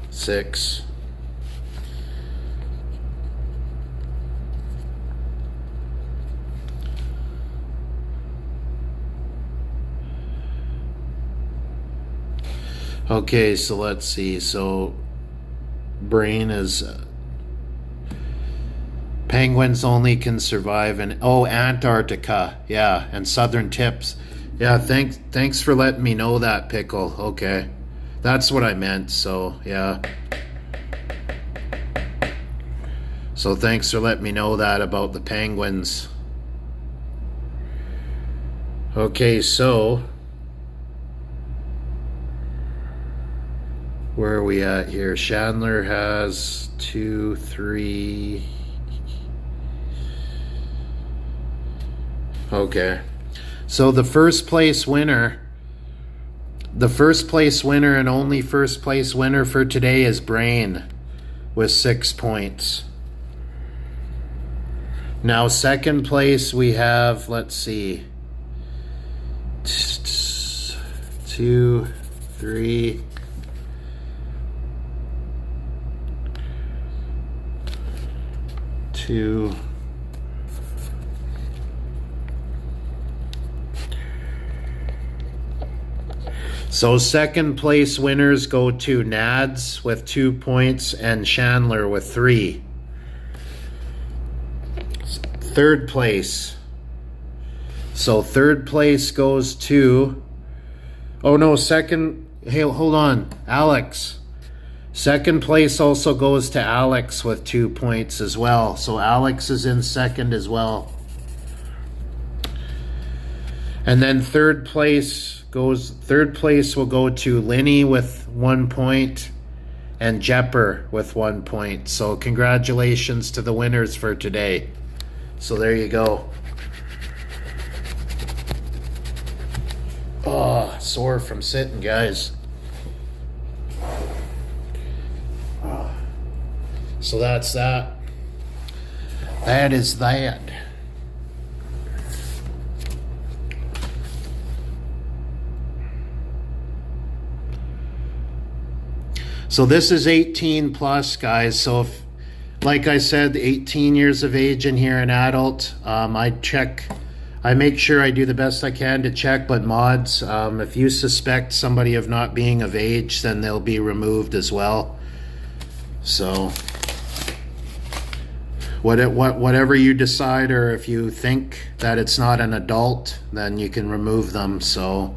[SPEAKER 1] 6. Okay, so let's see. So Brain is penguins only can survive in Antarctica, yeah, and southern tips. Yeah, thanks for letting me know that, Pickle. Okay, that's what I meant. So yeah, so thanks for letting me know that about the penguins. Okay, so where are we at here? Chandler has 2, 3. Okay. So the first place winner and only first place winner for today is Brain with 6 points. Now second place we have, let's see, 2, 3, 2. So second place winners go to Nads with 2 points and Chandler with 3. Third place. So third place goes to, oh no, second, hey, hold on, Alex. Second place also goes to Alex with 2 points as well. So Alex is in second as well. And then third place will go to Linny with 1 point and Jepper with 1 point. So congratulations to the winners for today. So there you go. Oh, sore from sitting, guys. So that's that. That is that. So this is 18 plus, guys. So if, like I said, 18 years of age and here, an adult, I make sure I do the best I can to check, but mods, if you suspect somebody of not being of age, then they'll be removed as well. So whatever you decide, or if you think that it's not an adult, then you can remove them. So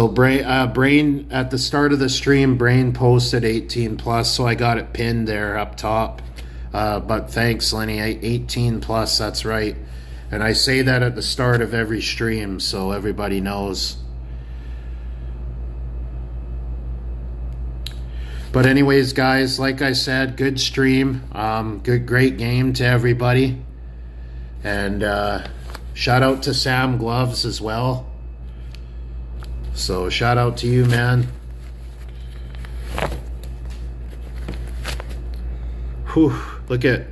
[SPEAKER 1] Brain at the start of the stream, Brain posted 18 plus, so I got it pinned there up top. But thanks, Lenny. 18 plus, that's right. And I say that at the start of every stream, so everybody knows. But anyways, guys, like I said, good stream. Great game to everybody. And shout out to Sam Gloves as well. So shout out to you, man. Whew, look at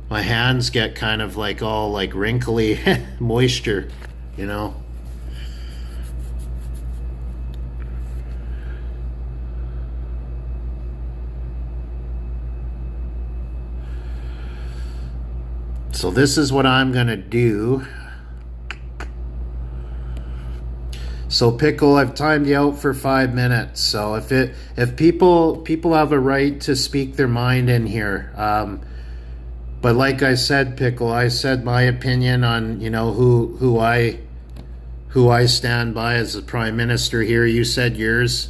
[SPEAKER 1] my hands get kind of like all like wrinkly moisture, you know. So this is what I'm gonna do. So Pickle, I've timed you out for 5 minutes. So if people have a right to speak their mind in here, but like I said, Pickle, I said my opinion on, you know, who I stand by as the Prime Minister here. You said yours,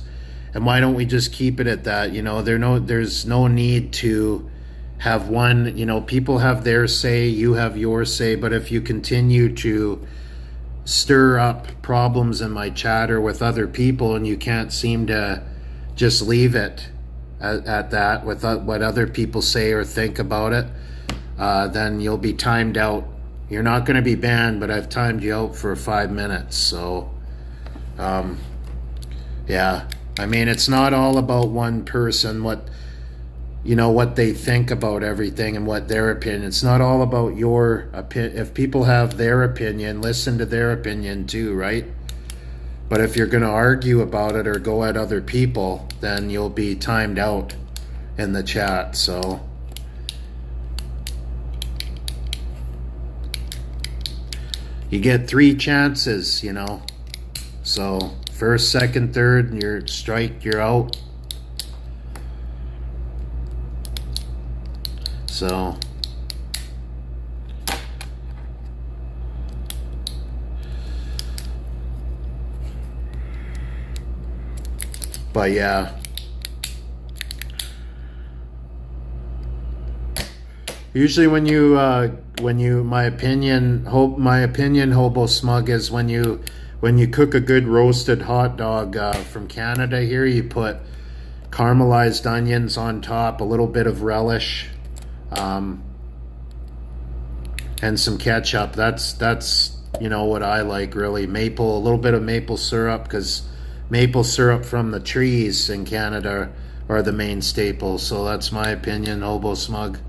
[SPEAKER 1] and why don't we just keep it at that? You know, there's no need to have one. You know, people have their say, you have your say, but if you continue to stir up problems in my chat or with other people, and you can't seem to just leave it at that with what other people say or think about it, then you'll be timed out. You're not going to be banned, but I've timed you out for 5 minutes. So yeah, I mean, it's not all about one person, what they think about everything and what their opinion. It's not all about your opinion. If people have their opinion, listen to their opinion too, right? But if you're going to argue about it or go at other people, then you'll be timed out in the chat. So you get 3 chances, you know. So first, second, third, you're strike, you're out. So but yeah, usually when you my opinion hobo smug is when you cook a good roasted hot dog from Canada here, you put caramelized onions on top, a little bit of relish, and some ketchup. That's you know what I like, really. A little bit of maple syrup, because maple syrup from the trees in Canada are the main staple. So that's my opinion, hobo smug.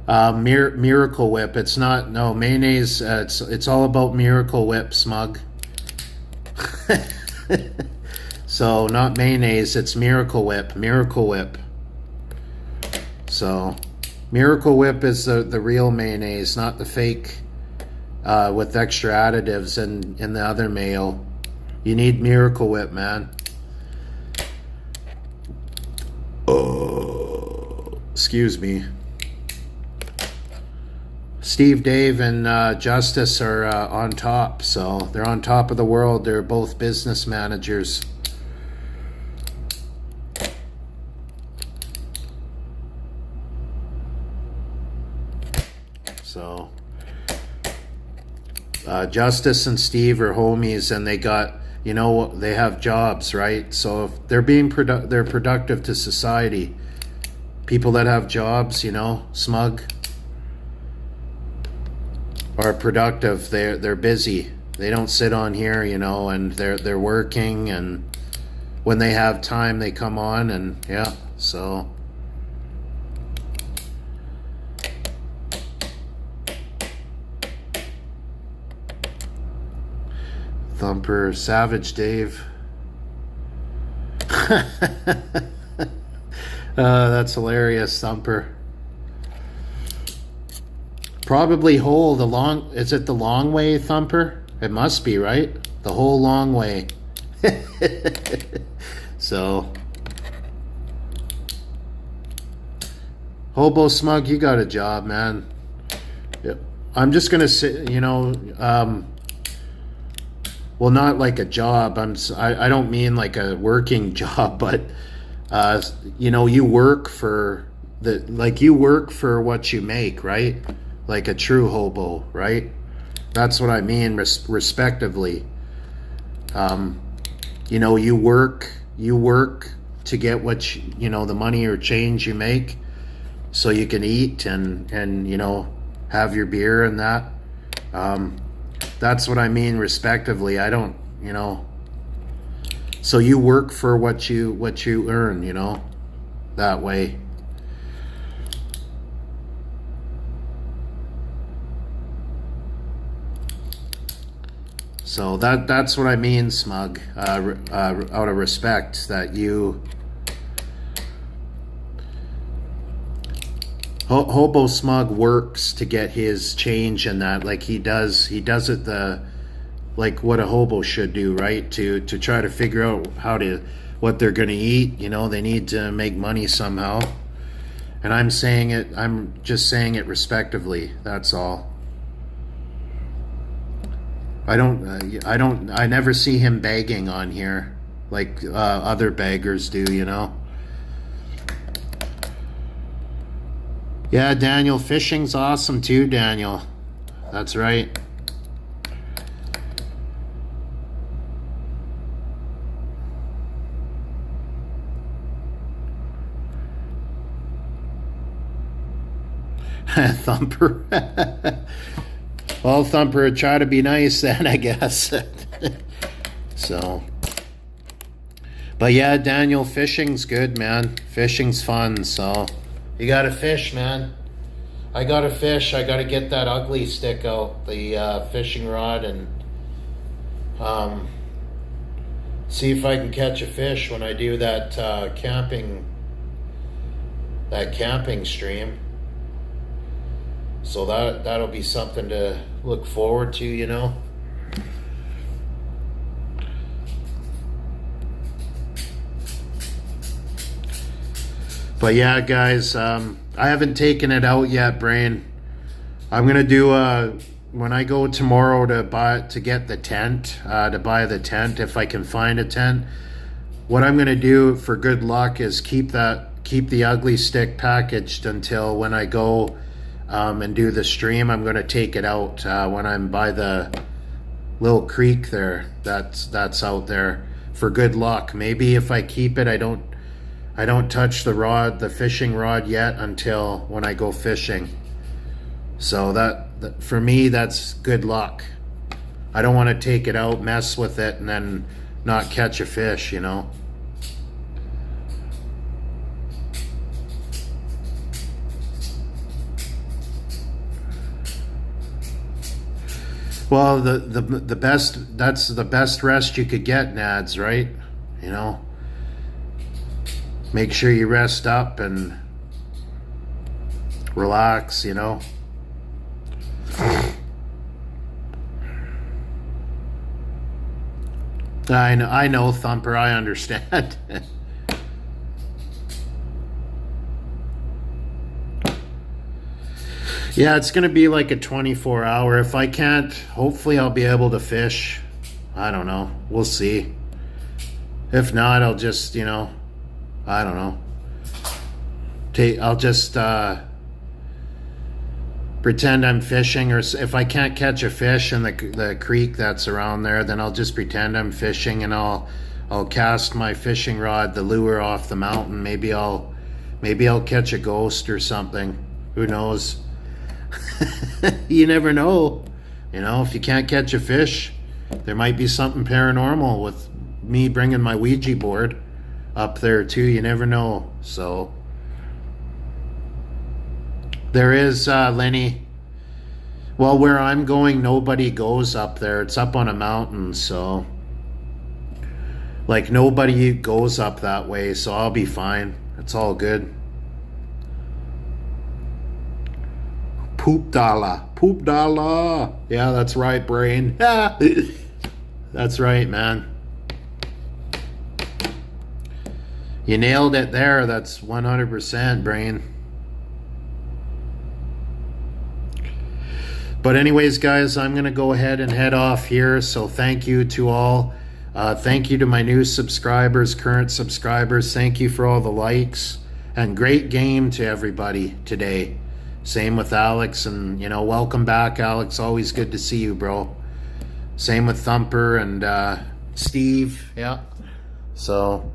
[SPEAKER 1] Miracle Whip. It's not, no, mayonnaise. It's all about Miracle Whip, smug. So not mayonnaise, it's Miracle Whip. Miracle Whip. So Miracle Whip is the real mayonnaise, not the fake with extra additives in the other mayo. You need Miracle Whip, man. Oh, excuse me. Steve, Dave, and Justice are on top, so they're on top of the world. They're both business managers. So Justice and Steve are homies, and they got, you know, they have jobs, right? So if they're being they're productive to society. People that have jobs, you know, smug, are productive. They're busy. They don't sit on here, you know, and they're working, and when they have time they come on, and yeah, so Thumper, Savage Dave. That's hilarious, Thumper. Probably whole, the long, is it the long way, Thumper? It must be, right? The whole long way. So Hobo Smug, you got a job, man. Yep. I'm just gonna say, you know, well, not like a job. I don't mean like a working job, but you know, you work for you work for what you make, right? Like a true hobo, right? That's what I mean, respectively. You know, you work to get what you know, the money or change you make, so you can eat and you know, have your beer and that. That's what I mean, respectively. I don't, you know. So you work for what you earn, you know, that way. So that's what I mean, Smug. Out of respect, that you. Hobo Smug works to get his change in that, like he does it like what a hobo should do, right? To try to figure out what they're gonna eat, you know, they need to make money somehow. And I'm just saying it respectively, that's all. I never see him begging on here like other beggars do, you know. Yeah, Daniel, fishing's awesome too, Daniel. That's right. Thumper. Well, Thumper, try to be nice then, I guess. So, but yeah, Daniel, fishing's good, man. Fishing's fun, so you gotta fish, man. I gotta fish. I gotta get that ugly stick out, the fishing rod, and see if I can catch a fish when I do that camping stream. So that'll be something to look forward to, you know. But yeah, guys, I haven't taken it out yet, Brain. I'm gonna do when I go tomorrow to get the tent, to buy the tent, if I can find a tent. What I'm gonna do for good luck is keep the ugly stick packaged until when I go and do the stream. I'm gonna take it out when I'm by the little creek there. That's out there for good luck. Maybe if I keep it, I don't touch the fishing rod yet until when I go fishing. So that for me, that's good luck. I don't want to take it out, mess with it, and then not catch a fish, you know. Well, the best, that's the best rest you could get, Nads, right? You know, make sure you rest up, and relax, you know. I know, Thumper, I understand. Yeah, it's gonna be like a 24-hour. If I can't, hopefully I'll be able to fish. I don't know. We'll see. If not, I'll just, you know, I don't know. I'll just pretend I'm fishing, or if I can't catch a fish in the creek that's around there, then I'll just pretend I'm fishing, and I'll cast my fishing rod, the lure, off the mountain. Maybe I'll catch a ghost or something. Who knows? You never know. You know, if you can't catch a fish, there might be something paranormal with me bringing my Ouija board up there too. You never know. So there is, Lenny. Well, where I'm going, nobody goes up there. It's up on a mountain, so like nobody goes up that way, so I'll be fine. It's all good. Poop dollar. Yeah, that's right, brain. That's right, man. You nailed it there. That's 100%, brain. But anyways, guys, I'm going to go ahead and head off here. So thank you to all. Thank you to my new subscribers, current subscribers. Thank you for all the likes. And great game to everybody today. Same with Alex. And, you know, welcome back, Alex. Always good to see you, bro. Same with Thumper and Steve. Yeah. So,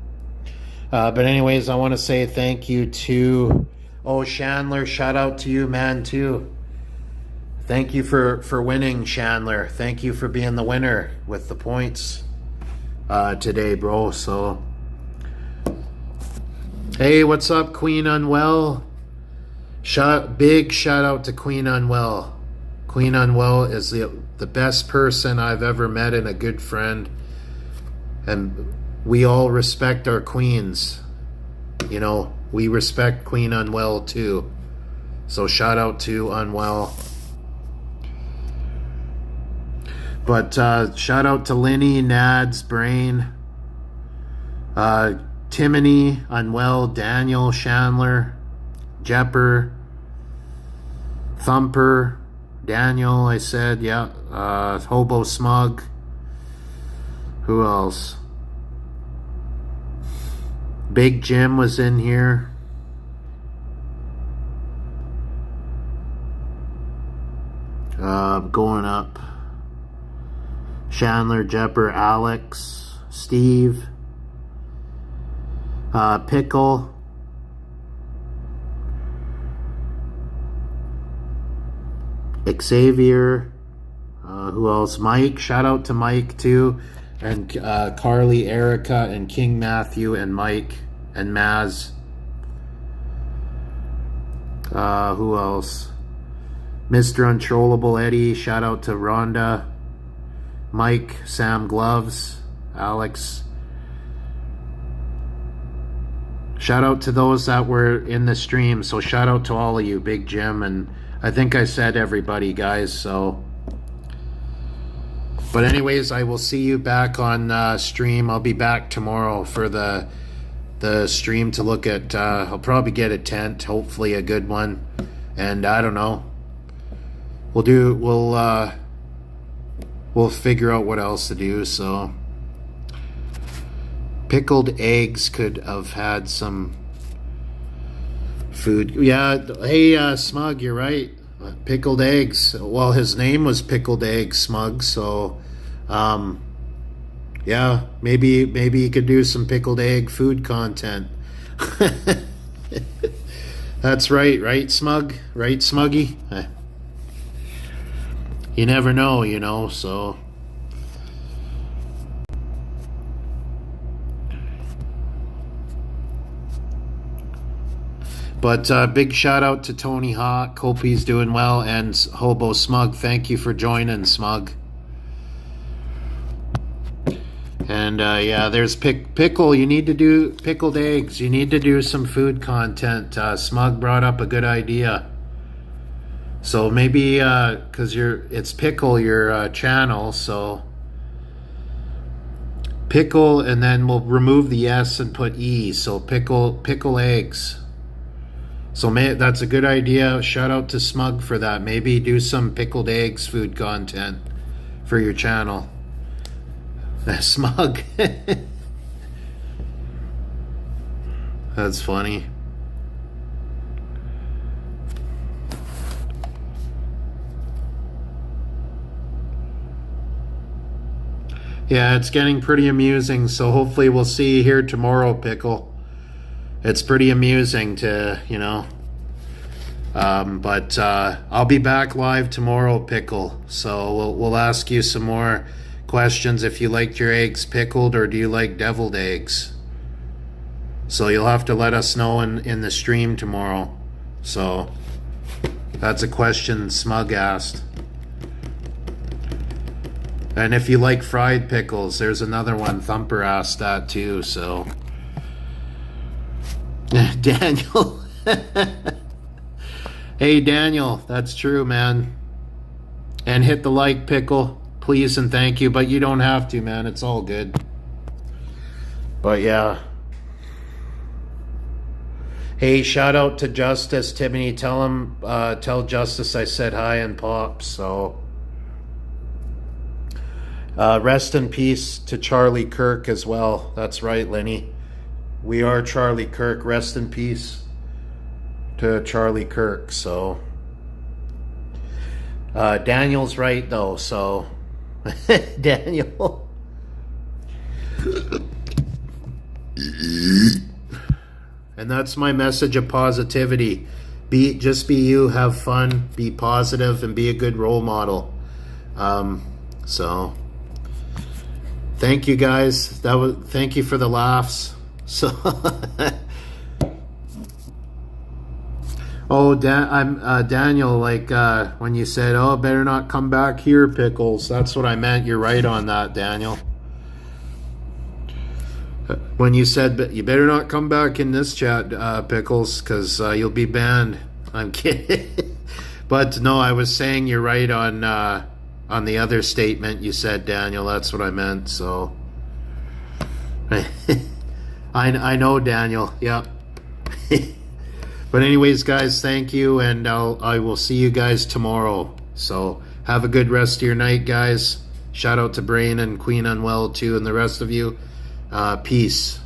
[SPEAKER 1] but anyways, I want to say thank you to, Chandler. Shout out to you, man, too. Thank you for winning, Chandler. Thank you for being the winner with the points today, bro. So, hey, what's up, Queen Unwell? Big shout out to Queen Unwell. Queen Unwell is the best person I've ever met and a good friend. And we all respect our queens. You know, we respect Queen Unwell too. So shout out to Unwell. But shout out to Linny, Nads, Brain, Timony, Unwell, Daniel, Chandler, Jepper, Thumper, Daniel, I said, yeah, Hobo Smug. Who else? Big Jim was in here. Going up. Chandler, Jepper, Alex, Steve, Pickle, Xavier, who else? Mike, shout out to Mike too, and Carly, Erica, and King Matthew, and Mike, and Maz. Who else? Mr. Untrollable Eddie, shout out to Rhonda, Mike, Sam Gloves, Alex. Shout out to those that were in the stream. So shout out to all of you, Big Jim, and I think I said everybody, guys. So, but anyways, I will see you back on stream. I'll be back tomorrow for the stream to look at. I'll probably get a tent, hopefully a good one, and I don't know. We'll figure out what else to do. So pickled eggs could have had some food. Yeah, hey, Smug, you're right. Pickled eggs. Well, his name was Pickled Egg Smug, so yeah, maybe you could do some pickled egg food content. That's right, Smug? Right, Smuggy? You never know, you know, so. But big shout out to Tony Hawk. Hope he's doing well. And Hobo Smug, thank you for joining, Smug. And yeah, there's Pickle. You need to do pickled eggs. You need to do some food content. Smug brought up a good idea. So maybe because it's pickle your channel, so pickle, and then we'll remove the S and put E. So pickle eggs. So that's a good idea. Shout out to Smug for that. Maybe do some pickled eggs food content for your channel. Smug. That's funny. Yeah, it's getting pretty amusing, so hopefully we'll see you here tomorrow, Pickle. It's pretty amusing to, but I'll be back live tomorrow, Pickle. So we'll ask you some more questions if you liked your eggs pickled or do you like deviled eggs. So you'll have to let us know in the stream tomorrow. So that's a question Smug asked. And if you like fried pickles, there's another one. Thumper asked that too, so. Daniel. Hey, Daniel, that's true, man. And hit the like, Pickle, please and thank you. But you don't have to, man. It's all good. But yeah. Hey, shout out to Justice, Tiffany. Tell Justice I said hi and Pop, so. Rest in peace to Charlie Kirk as well. That's right, Lenny. We are Charlie Kirk. Rest in peace to Charlie Kirk. So Daniel's right though. So Daniel. And that's my message of positivity. Just be you, have fun, be positive, and be a good role model. So thank you guys. Thank you for the laughs. So oh, Daniel, like when you said, "Oh, better not come back here, Pickles." That's what I meant. You're right on that, Daniel. When you said, "But you better not come back in this chat, Pickles, because you'll be banned." I'm kidding. But no, I was saying you're right on the other statement you said, Daniel. That's what I meant. So I know, Daniel. Yep. But anyways, guys, thank you, and I will see you guys tomorrow. So have a good rest of your night, guys. Shout out to Brain and Queen Unwell too, and the rest of you. Peace.